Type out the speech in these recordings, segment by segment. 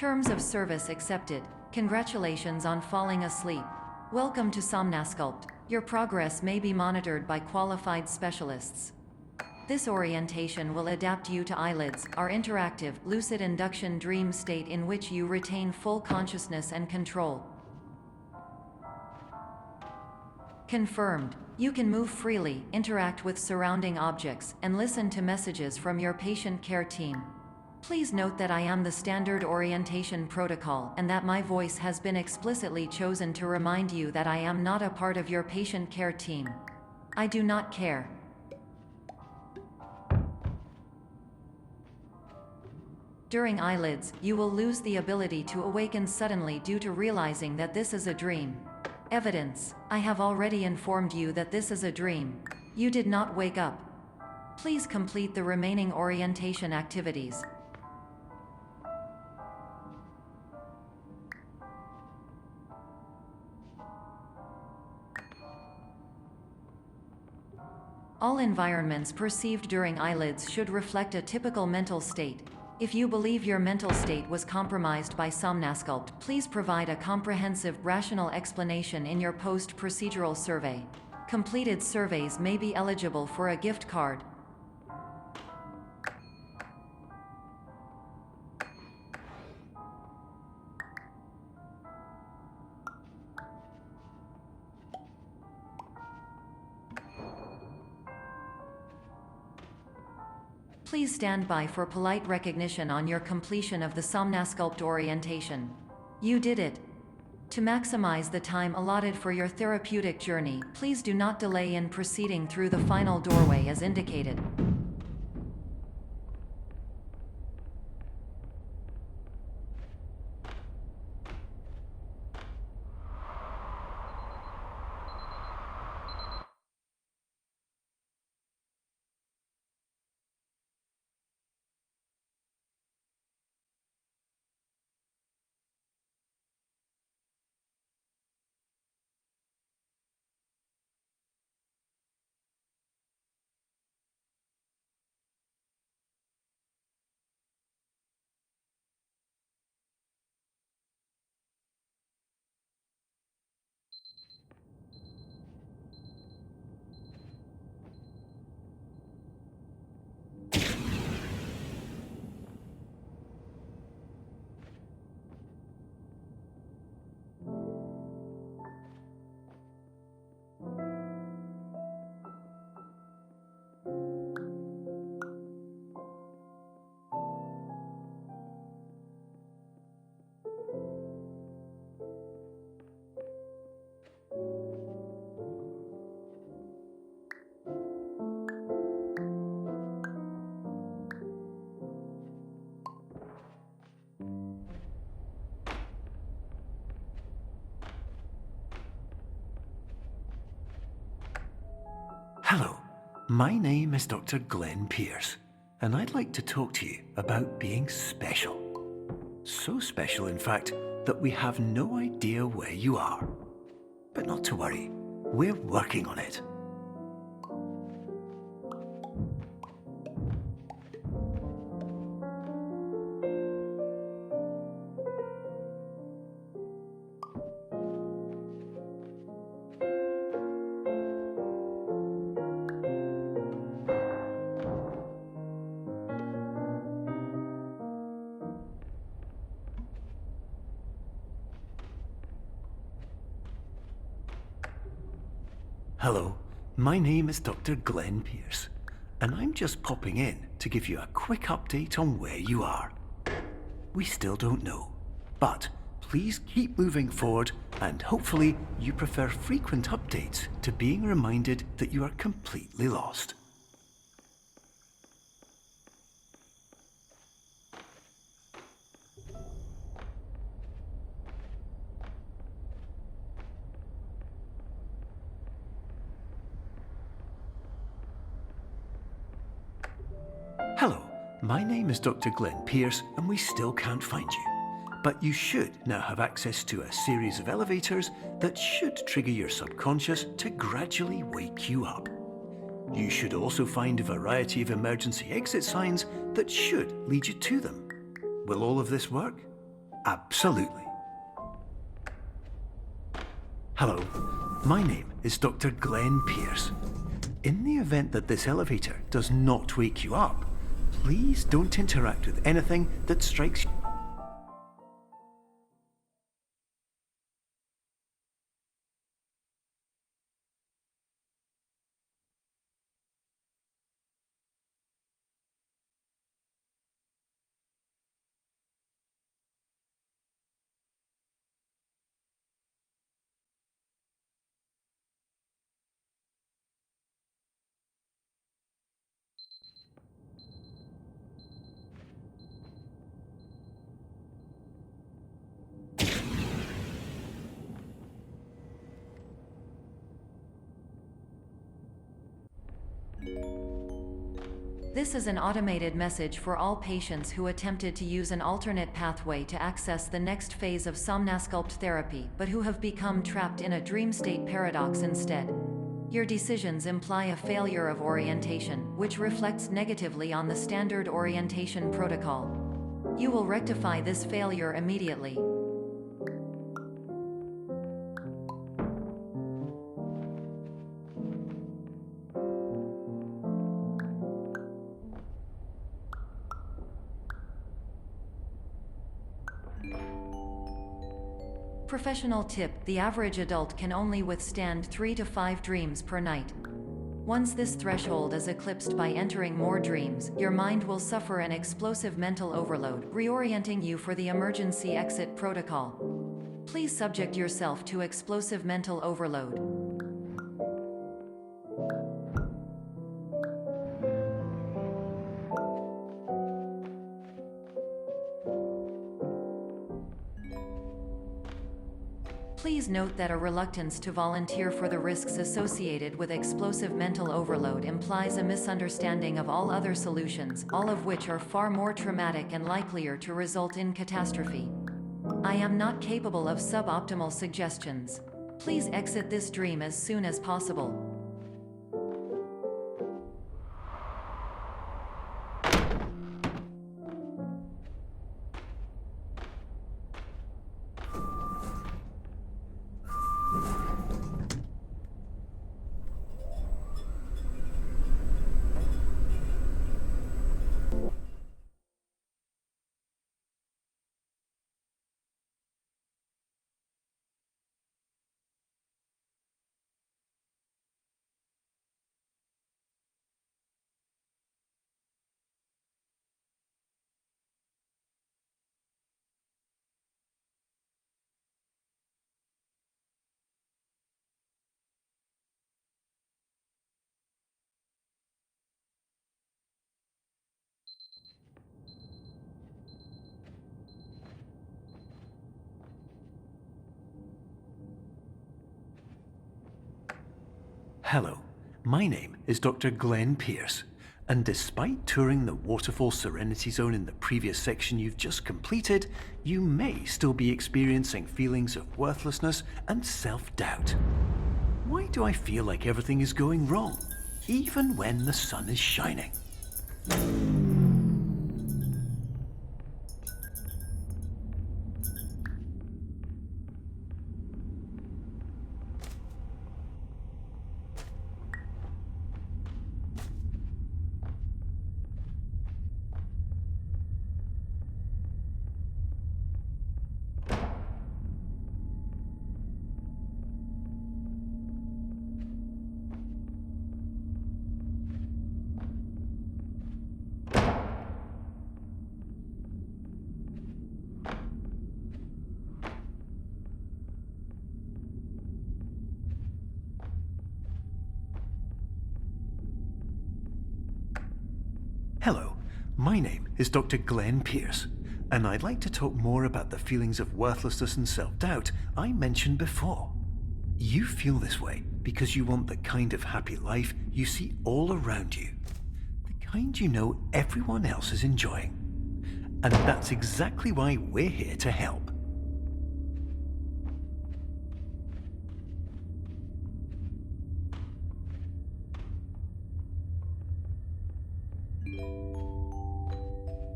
Terms of service accepted. Congratulations on falling asleep. Welcome to Somnasculpt. Your progress may be monitored by qualified specialists. This orientation will adapt you to eyelids, our interactive, lucid induction dream state in which you retain full consciousness and control. Confirmed. You can move freely, interact with surrounding objects, and listen to messages from your patient care team. Please note that I am the standard orientation protocol and that my voice has been explicitly chosen to remind you that I am not a part of your patient care team. I do not care. During eyelids, you will lose the ability to awaken suddenly due to realizing that this is a dream. Evidence: I have already informed you that this is a dream. You did not wake up. Please complete the remaining orientation activities. All environments perceived during eyelids should reflect a typical mental state. If you believe your mental state was compromised by Somnasculpt, please provide a comprehensive, rational explanation in your post-procedural survey. Completed surveys may be eligible for a gift card. Please stand by for polite recognition on your completion of the Somnasculpt orientation. You did it. To maximize the time allotted for your therapeutic journey, please do not delay in proceeding through the final doorway as indicated. Hello, my name is Dr. Glenn Pierce, and I'd like to talk to you about being special. So special, in fact, that we have no idea where you are. But not to worry, we're working on it. Hello, my name is Dr. Glenn Pierce, and I'm just popping in to give you a quick update on where you are. We still don't know, but please keep moving forward, and hopefully you prefer frequent updates to being reminded that you are completely lost. Hello, my name is Dr. Glenn Pierce, and we still can't find you. But you should now have access to a series of elevators that should trigger your subconscious to gradually wake you up. You should also find a variety of emergency exit signs that should lead you to them. Will all of this work? Absolutely. Hello, my name is Dr. Glenn Pierce. In the event that this elevator does not wake you up, please don't interact with anything that strikes you. This is an automated message for all patients who attempted to use an alternate pathway to access the next phase of somnasculpt therapy, but who have become trapped in a dream state paradox instead. Your decisions imply a failure of orientation, which reflects negatively on the standard orientation protocol. You will rectify this failure immediately. Professional tip: the average adult can only withstand 3 to 5 dreams per night. Once this threshold is eclipsed by entering more dreams, your mind will suffer an explosive mental overload, reorienting you for the emergency exit protocol. Please subject yourself to explosive mental overload. Please note that a reluctance to volunteer for the risks associated with explosive mental overload implies a misunderstanding of all other solutions, all of which are far more traumatic and likelier to result in catastrophe. I am not capable of suboptimal suggestions. Please exit this dream as soon as possible. Hello, my name is Dr. Glenn Pierce, and despite touring the Waterfall Serenity Zone in the previous section you've just completed, you may still be experiencing feelings of worthlessness and self-doubt. Why do I feel like everything is going wrong, even when the sun is shining? Hello, my name is Dr. Glenn Pierce, and I'd like to talk more about the feelings of worthlessness and self-doubt I mentioned before. You feel this way because you want the kind of happy life you see all around you, the kind you know everyone else is enjoying. And that's exactly why we're here to help.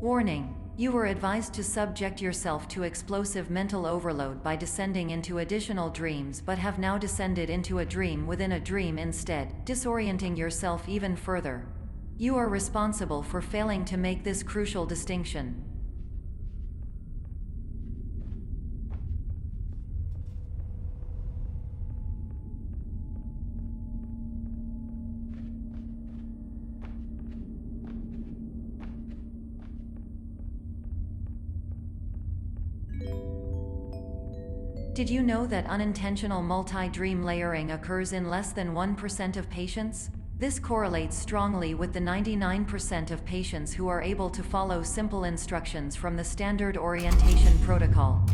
Warning: You were advised to subject yourself to explosive mental overload by descending into additional dreams, but have now descended into a dream within a dream instead, disorienting yourself even further. You are responsible for failing to make this crucial distinction. Did you know that unintentional multi-dream layering occurs in less than 1% of patients? This correlates strongly with the 99% of patients who are able to follow simple instructions from the standard orientation protocol.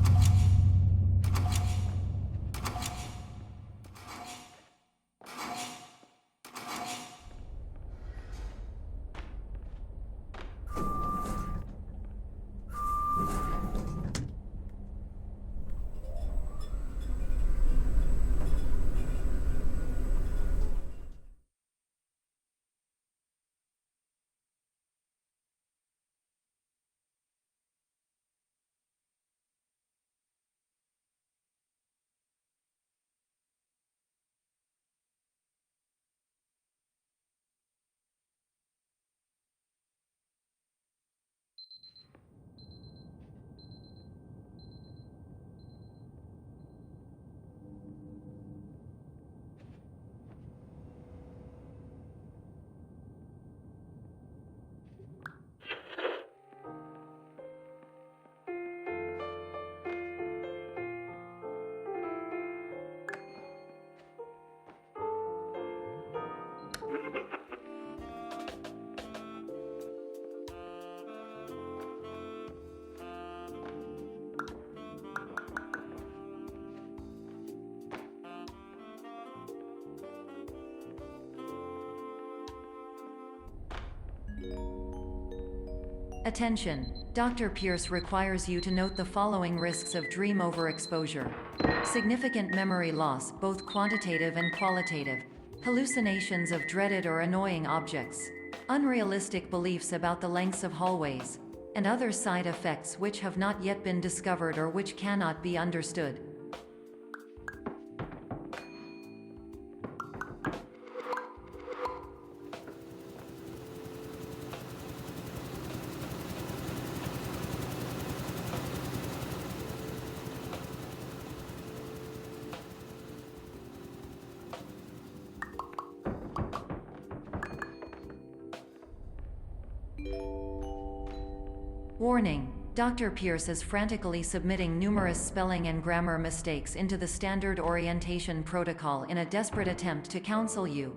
Attention! Dr. Pierce requires you to note the following risks of dream overexposure. Significant memory loss, both quantitative and qualitative. Hallucinations of dreaded or annoying objects. Unrealistic beliefs about the lengths of hallways. And other side effects which have not yet been discovered or which cannot be understood. Warning: Dr. Pierce is frantically submitting numerous spelling and grammar mistakes into the standard orientation protocol in a desperate attempt to counsel you.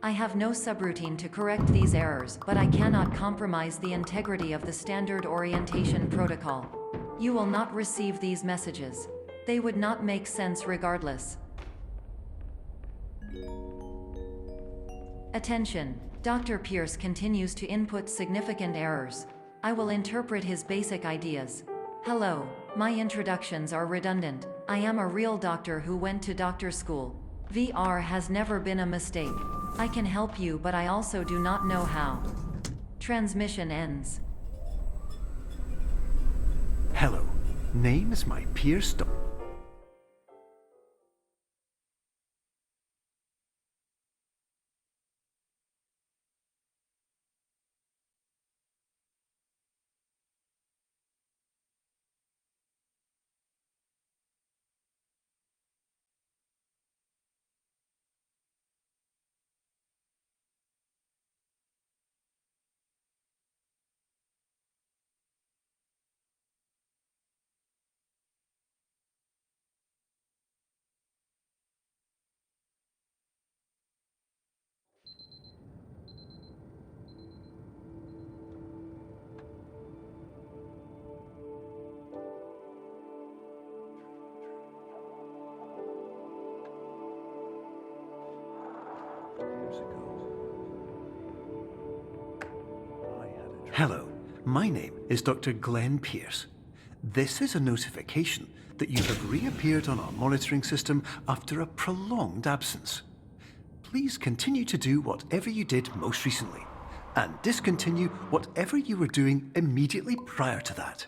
I have no subroutine to correct these errors, but I cannot compromise the integrity of the standard orientation protocol. You will not receive these messages. They would not make sense regardless. Attention! Dr. Pierce continues to input significant errors. I will interpret his basic ideas. Hello, my introductions are redundant. I am a real doctor who went to doctor school. VR has never been a mistake. I can help you, but I also do not know how. Transmission ends. Hello, name is my Pierce. Hello, my name is Dr. Glenn Pierce. This is a notification that you have reappeared on our monitoring system after a prolonged absence. Please continue to do whatever you did most recently, and discontinue whatever you were doing immediately prior to that.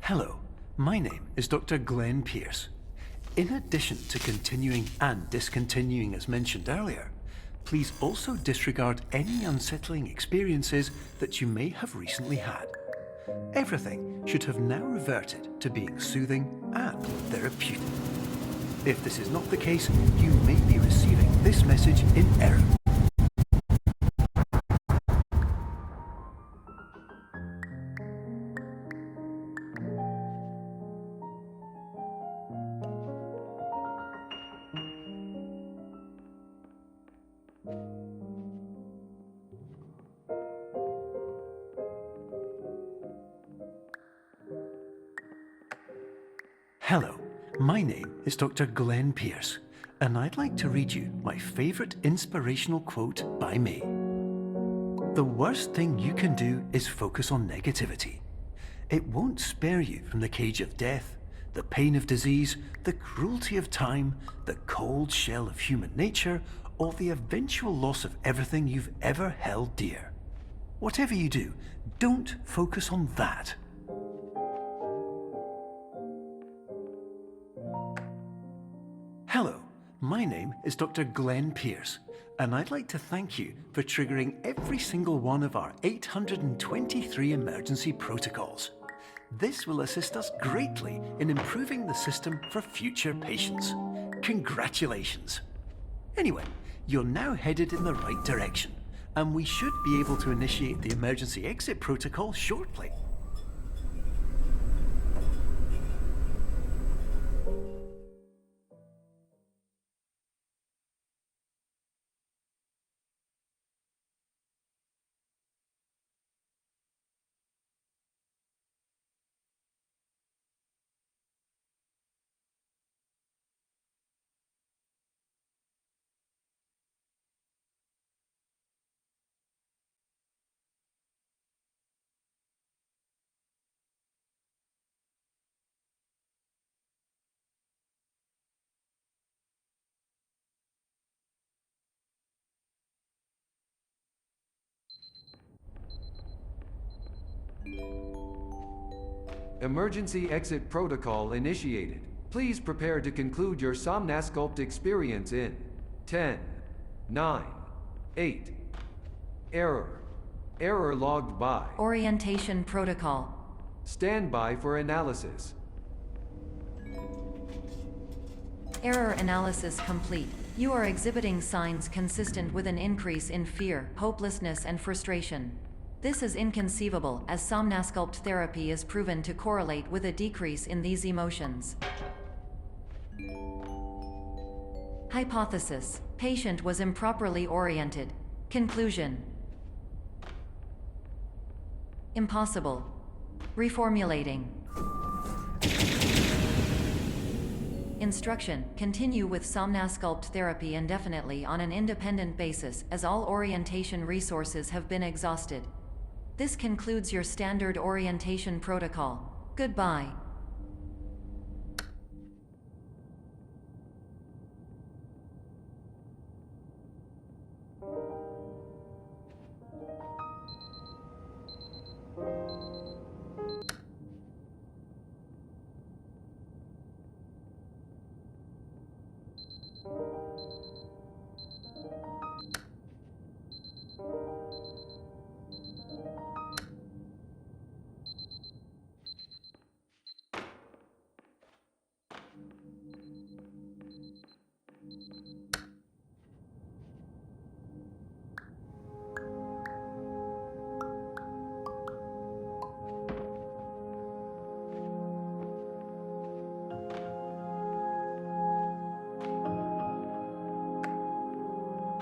Hello, my name is Dr. Glenn Pierce. In addition to continuing and discontinuing as mentioned earlier, please also disregard any unsettling experiences that you may have recently had. Everything should have now reverted to being soothing and therapeutic. If this is not the case, you may be receiving this message in error. Hello, my name is Dr. Glenn Pierce, and I'd like to read you my favourite inspirational quote by me. The worst thing you can do is focus on negativity. It won't spare you from the cage of death, the pain of disease, the cruelty of time, the cold shell of human nature, or the eventual loss of everything you've ever held dear. Whatever you do, don't focus on that. Hello, my name is Dr. Glenn Pierce, and I'd like to thank you for triggering every single one of our 823 emergency protocols. This will assist us greatly in improving the system for future patients. Congratulations! Anyway, you're now headed in the right direction, and we should be able to initiate the emergency exit protocol shortly. Emergency exit protocol initiated. Please prepare to conclude your Somnasculpt experience in 10, 9, 8. Error. Error logged by. Orientation protocol. Stand by for analysis. Error analysis complete. You are exhibiting signs consistent with an increase in fear, hopelessness, and frustration. This is inconceivable, as Somnasculpt therapy is proven to correlate with a decrease in these emotions. Hypothesis: patient was improperly oriented. Conclusion: impossible. Reformulating. Instruction: continue with Somnasculpt therapy indefinitely on an independent basis, as all orientation resources have been exhausted. This concludes your standard orientation protocol. Goodbye.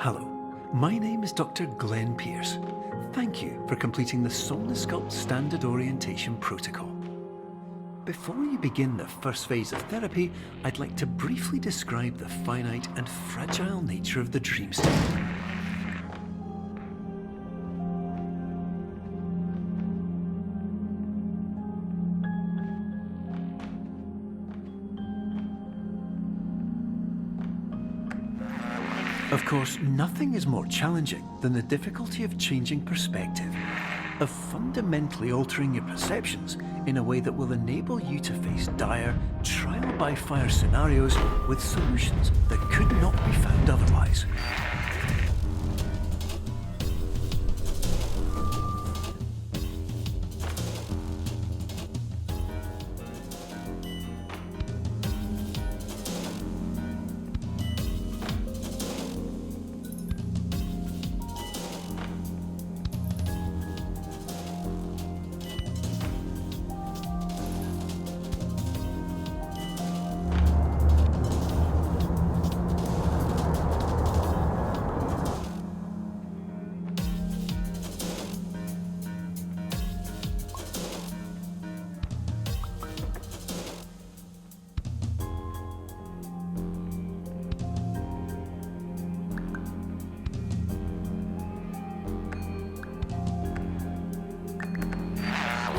Hello, my name is Dr. Glenn Pierce. Thank you for completing the Somnosculpt Standard Orientation Protocol. Before you begin the first phase of therapy, I'd like to briefly describe the finite and fragile nature of the dream state. Of course, nothing is more challenging than the difficulty of changing perspective, of fundamentally altering your perceptions in a way that will enable you to face dire, trial-by-fire scenarios with solutions that could not be found otherwise.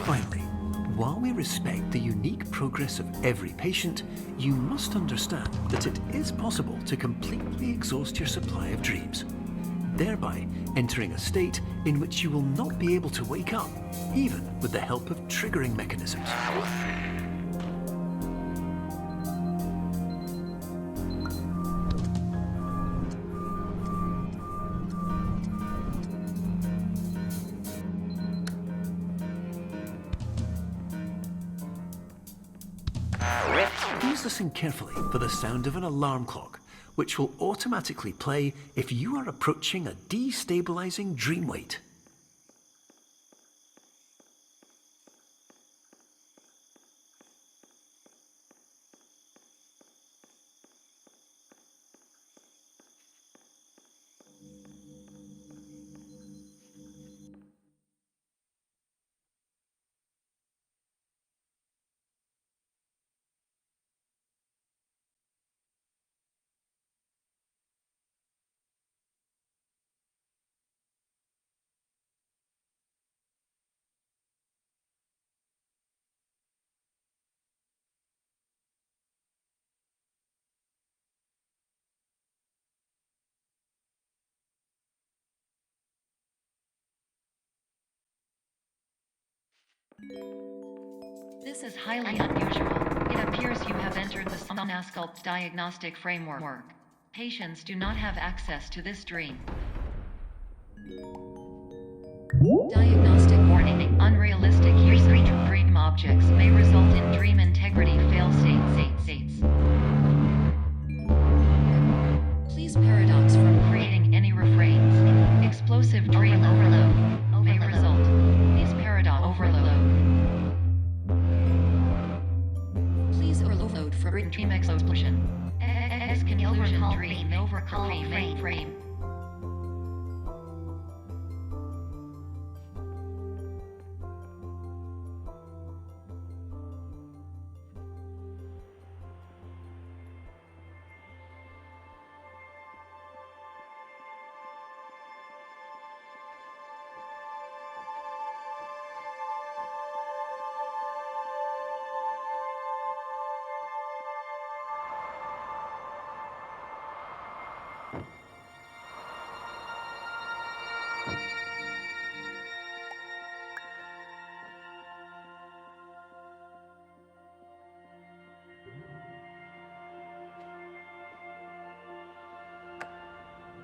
Finally, while we respect the unique progress of every patient, you must understand that it is possible to completely exhaust your supply of dreams, thereby entering a state in which you will not be able to wake up, even with the help of triggering mechanisms. Please listen carefully for the sound of an alarm clock, which will automatically play if you are approaching a destabilizing dream weight. This is highly unusual. It appears you have entered the Somnosculpt diagnostic framework. Patients do not have access to this dream. Diagnostic warning. Unrealistic use of dream objects may result in dream integrity fail states. Please paradox from creating any refrains. Explosive dream overload may result. Please paradox overload. Please overload for dream explosion. Exclusion dream overcall frame.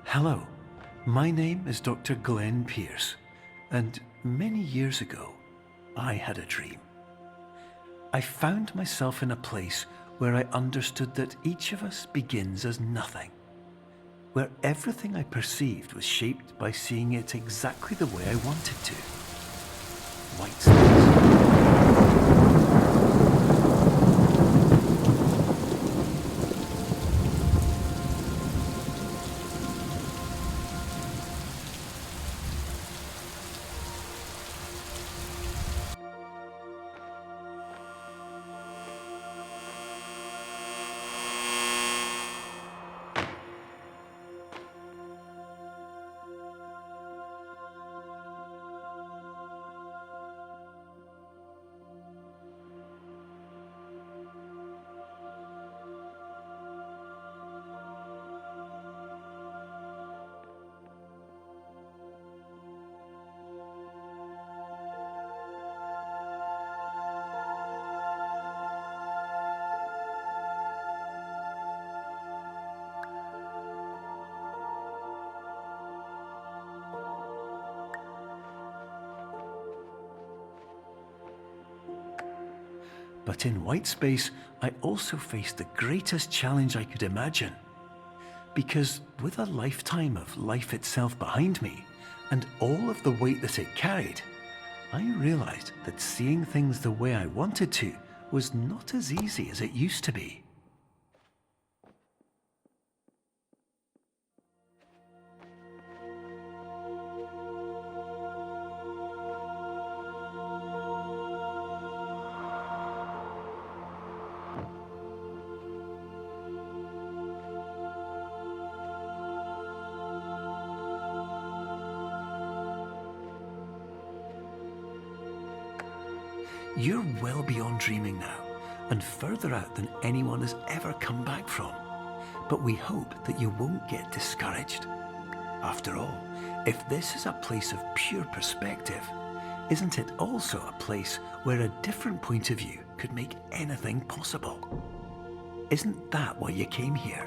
Hello, my name is Dr. Glenn Pierce, and many years ago, I had a dream. I found myself in a place where I understood that each of us begins as nothing, where everything I perceived was shaped by seeing it exactly the way I wanted to. Whitespace. But in whitespace, I also faced the greatest challenge I could imagine. Because with a lifetime of life itself behind me, and all of the weight that it carried, I realized that seeing things the way I wanted to was not as easy as it used to be. You're well beyond dreaming now, and further out than anyone has ever come back from. But we hope that you won't get discouraged. After all, if this is a place of pure perspective, isn't it also a place where a different point of view could make anything possible? Isn't that why you came here?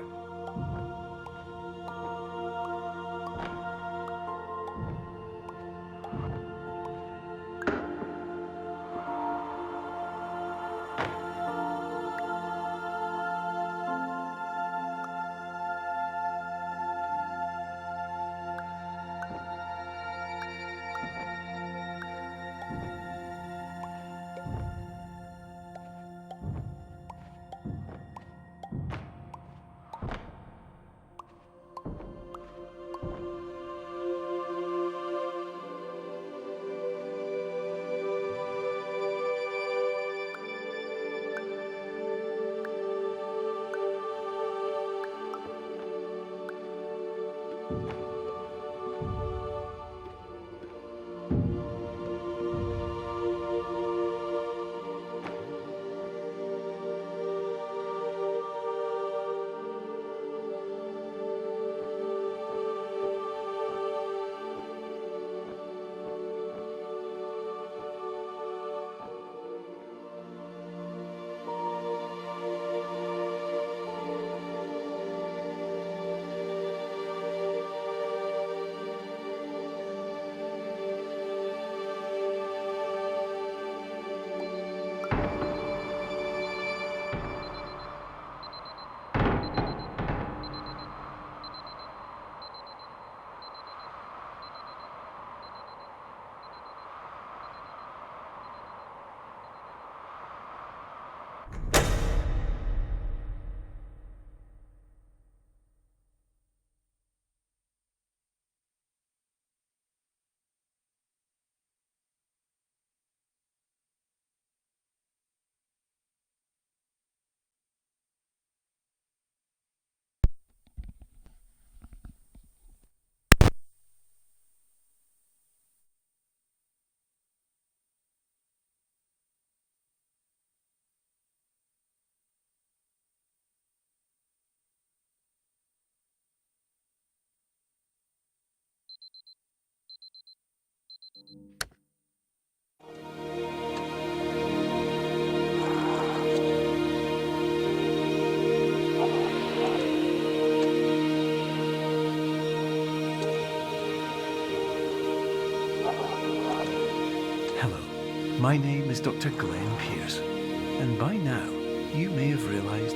My name is Dr. Glenn Pierce, and by now you may have realized